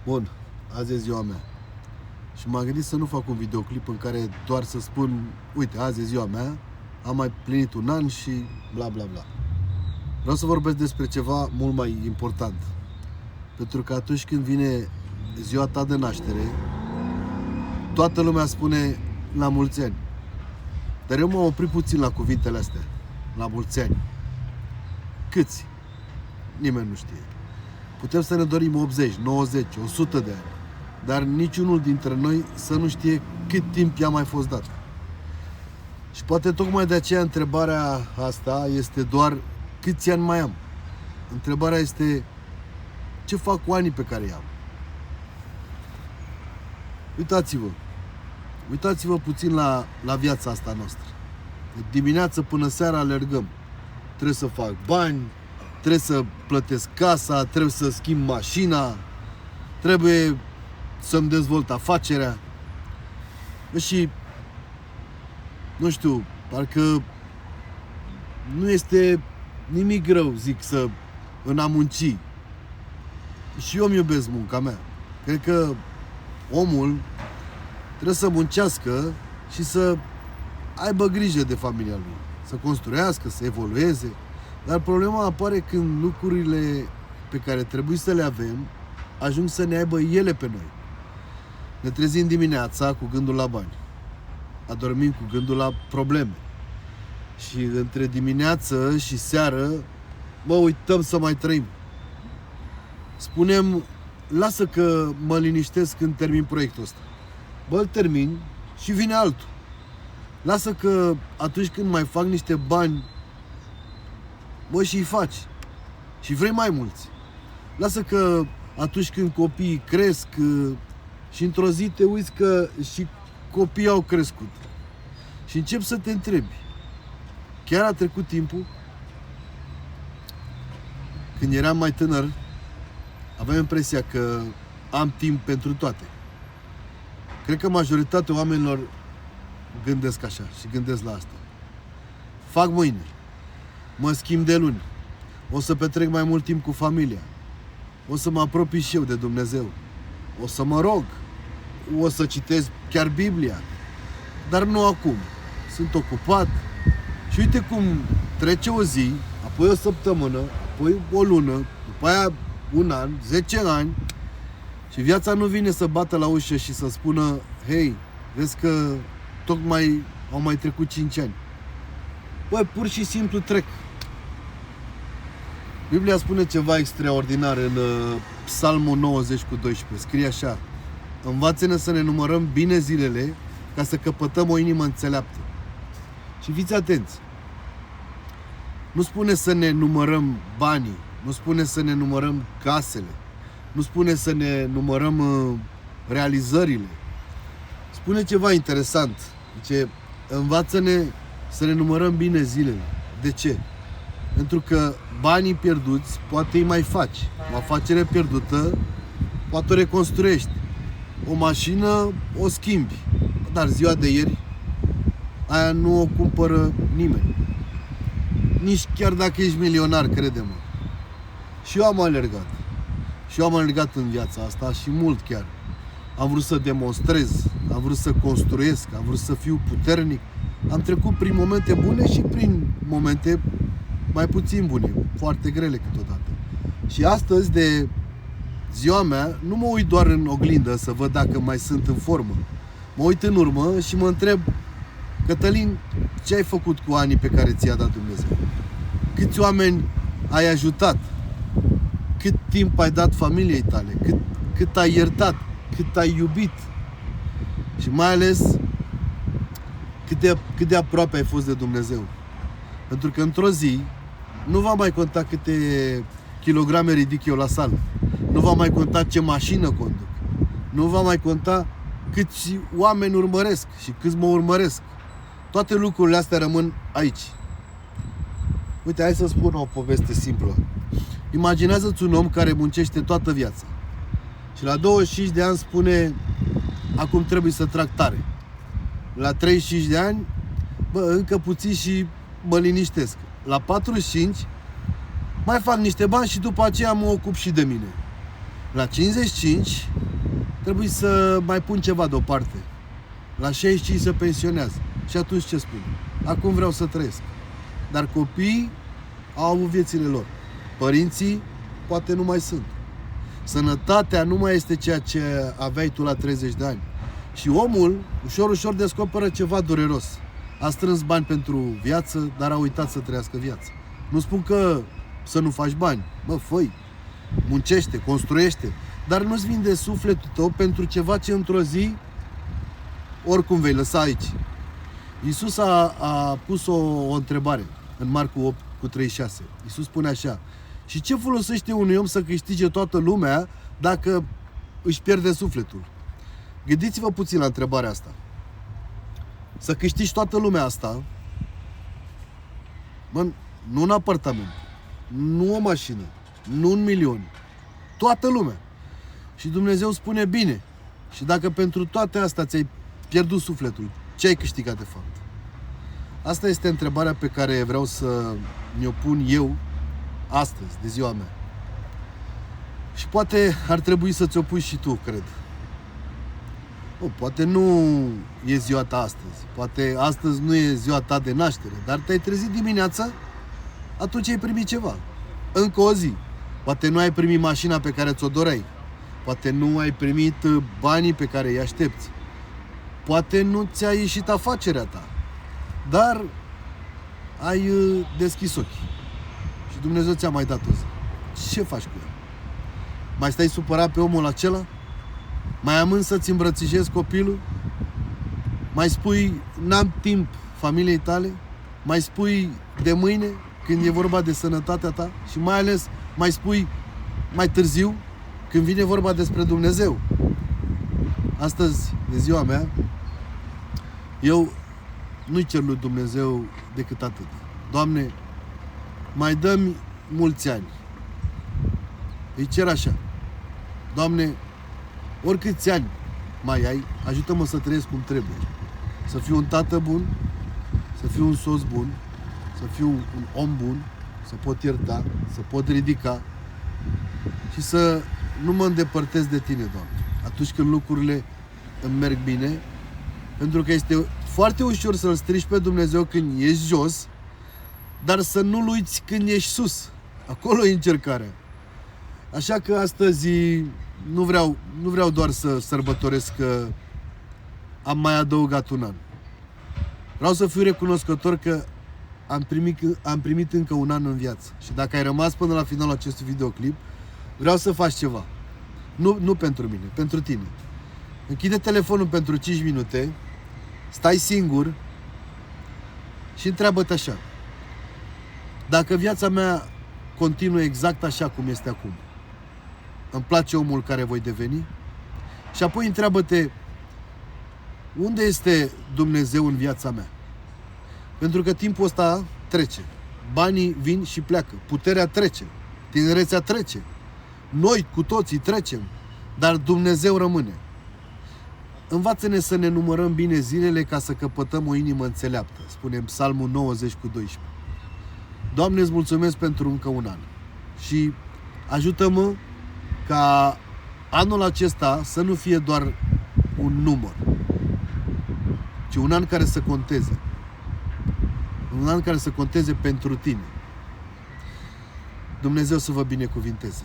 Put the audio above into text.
Bun, azi e ziua mea. Și m-am gândit să nu fac un videoclip în care doar să spun, uite, azi e ziua mea, am mai plinit un an și bla bla bla. Vreau să vorbesc despre ceva mult mai important. Pentru că atunci când vine ziua ta de naștere, toată lumea spune la mulți ani. Dar eu m-am oprit puțin la cuvintele astea. La mulți ani. Câți? Nimeni nu știe. Putem să ne dorim 80, 90, 100 de ani. Dar niciunul dintre noi să nu știe cât timp i-a mai fost dat. Și poate tocmai de aceea întrebarea asta este doar câți ani mai am. Întrebarea este ce fac cu anii pe care i-am. Uitați-vă puțin la viața asta noastră. De dimineață până seara alergăm. Trebuie să fac bani, trebuie să plătesc casa, trebuie să schimb mașina, trebuie să-mi dezvolt afacerea. Și, nu știu, parcă nu este nimic rău, zic, în a munci. Și eu îmi iubesc munca mea. Cred că omul trebuie să muncească și să aibă grijă de familia lui. Să construiască, să evolueze. Dar problema apare când lucrurile pe care trebuie să le avem ajung să ne aibă ele pe noi. Ne trezim dimineața cu gândul la bani. Adormim cu gândul la probleme. Și între dimineață și seară, uităm să mai trăim. Spunem, lasă că mă liniștesc când termin proiectul ăsta. Îl termin și vine altul. Lasă că atunci când mai fac niște bani, și-i faci. Și vrei mai mulți. Lasă că atunci când copiii cresc și într-o zi te uiți că și copiii au crescut. Și începi să te întrebi. Chiar a trecut timpul? Când eram mai tânăr, aveam impresia că am timp pentru toate. Cred că majoritatea oamenilor gândesc așa și gândesc la asta. Fac mâine. Mă schimb de luni. O să petrec mai mult timp cu familia. O să mă apropii și eu de Dumnezeu. O să mă rog. O să citesc chiar Biblia. Dar nu acum. Sunt ocupat. Și uite cum trece o zi, apoi o săptămână, apoi o lună, după aia un an, 10 ani și viața nu vine să bată la ușă și să spună: hei, vezi că tocmai au mai trecut 5 ani. Pur și simplu trec. Biblia spune ceva extraordinar în Psalmul 90:12. Scrie așa: învață-ne să ne numărăm bine zilele ca să căpătăm o inimă înțeleaptă. Și fiți atenți. Nu spune să ne numărăm banii, nu spune să ne numărăm casele, nu spune să ne numărăm realizările. Spune ceva interesant. Zice, învață-ne să ne numărăm bine zilele. De ce? Pentru că banii pierduți poate îi mai faci. O afacere pierdută poate o reconstruiești. O mașină o schimbi. Dar ziua de ieri, aia nu o cumpără nimeni. Nici chiar dacă ești milionar, crede-mă. Și eu am alergat. Și eu am alergat în viața asta și mult chiar. Am vrut să demonstrez, am vrut să construiesc, am vrut să fiu puternic. Am trecut prin momente bune și prin momente mai puțin bune, foarte grele câteodată. Și astăzi, de ziua mea, nu mă uit doar în oglindă să văd dacă mai sunt în formă. Mă uit în urmă și mă întreb: Cătălin, ce ai făcut cu anii pe care ți-a dat Dumnezeu? Câți oameni ai ajutat? Cât timp ai dat familiei tale? Cât ai iertat? Cât ai iubit? Și mai ales cât de aproape ai fost de Dumnezeu. Pentru că într-o zi nu va mai conta câte kilograme ridic eu la sală. Nu va mai conta ce mașină conduc. Nu va mai conta câți oameni urmăresc și câți mă urmăresc. Toate lucrurile astea rămân aici. Uite, hai să spun o poveste simplă. Imaginează-ți un om care muncește toată viața și la 25 de ani spune: acum trebuie să trag tare. La 35 de ani, încă puțin și mă liniștesc. La 45 mai fac niște bani și după aceea mă ocup și de mine. La 55 trebuie să mai pun ceva deoparte. La 65 se pensionează. Și atunci ce spun? Acum vreau să trăiesc. Dar copiii au avut viețile lor. Părinții poate nu mai sunt. Sănătatea nu mai este ceea ce aveai tu la 30 de ani. Și omul ușor descoperă ceva dureros. A strâns bani pentru viață, dar a uitat să trăiască viața. Nu spun că să nu faci bani. Bă, fă-i, muncește, construiește, dar nu-ți vinde sufletul tău pentru ceva ce într-o zi oricum vei lăsa aici. Iisus a pus o întrebare în Marcu 8 cu 36. Iisus spune așa: și ce folosește unui om să câștige toată lumea dacă își pierde sufletul? Gândiți-vă puțin la întrebarea asta. Să câștigi toată lumea asta, bă, nu un apartament, nu o mașină, nu 1.000.000, toată lumea. Și Dumnezeu spune: bine, și dacă pentru toate astea ți-ai pierdut sufletul, ce ai câștigat de fapt? Asta este întrebarea pe care vreau să mi-o pun eu astăzi, de ziua mea. Și poate ar trebui să ți-o pui și tu, cred. Poate nu e ziua ta astăzi, poate astăzi nu e ziua ta de naștere, dar te-ai trezit dimineața, atunci ai primit ceva. Încă o zi. Poate nu ai primit mașina pe care ți-o doreai, poate nu ai primit banii pe care îi aștepți, poate nu ți-a ieșit afacerea ta, dar ai deschis ochii și Dumnezeu ți-a mai dat o zi. Ce faci cu ea? Mai stai supărat pe omul acela? Mai amâni să-ți îmbrățișezi copilul? Mai spui n-am timp familiei tale? Mai spui de mâine când e vorba de sănătatea ta? Și mai ales mai spui mai târziu când vine vorba despre Dumnezeu? Astăzi e ziua mea. Eu nu-i cer lui Dumnezeu decât atât: Doamne, mai dă-mi mulți ani. Îi cer așa: Doamne, oricâți ani mai ai, ajută-mă să trăiesc cum trebuie. Să fiu un tată bun, să fiu un soț bun, să fiu un om bun, să pot ierta, să pot ridica și să nu mă îndepărtez de Tine, Doamne, atunci când lucrurile îmi merg bine, pentru că este foarte ușor să-L strici pe Dumnezeu când ești jos, dar să nu-L uiți când ești sus. Acolo e încercarea. Așa că astăzi nu vreau doar să sărbătoresc că am mai adăugat un an. Vreau să fiu recunoscător că am primit încă un an în viață. Și dacă ai rămas până la finalul acestui videoclip, vreau să faci ceva. Nu pentru mine, pentru tine. Închide telefonul pentru 5 minute, stai singur și întreabă-te așa: dacă viața mea continuă exact așa cum este acum, îmi place omul care voi deveni? Și apoi întreabă-te: unde este Dumnezeu în viața mea? Pentru că timpul ăsta trece. Banii vin și pleacă. Puterea trece. Tinerețea trece. Noi cu toții trecem. Dar Dumnezeu rămâne. Învață-ne să ne numărăm bine zilele ca să căpătăm o inimă înțeleaptă. Spune Psalmul 90 cu 12. Doamne, îți mulțumesc pentru încă un an. Și ajută-mă ca anul acesta să nu fie doar un număr, ci un an care să conteze. Un an care să conteze pentru Tine. Dumnezeu să vă binecuvinteze.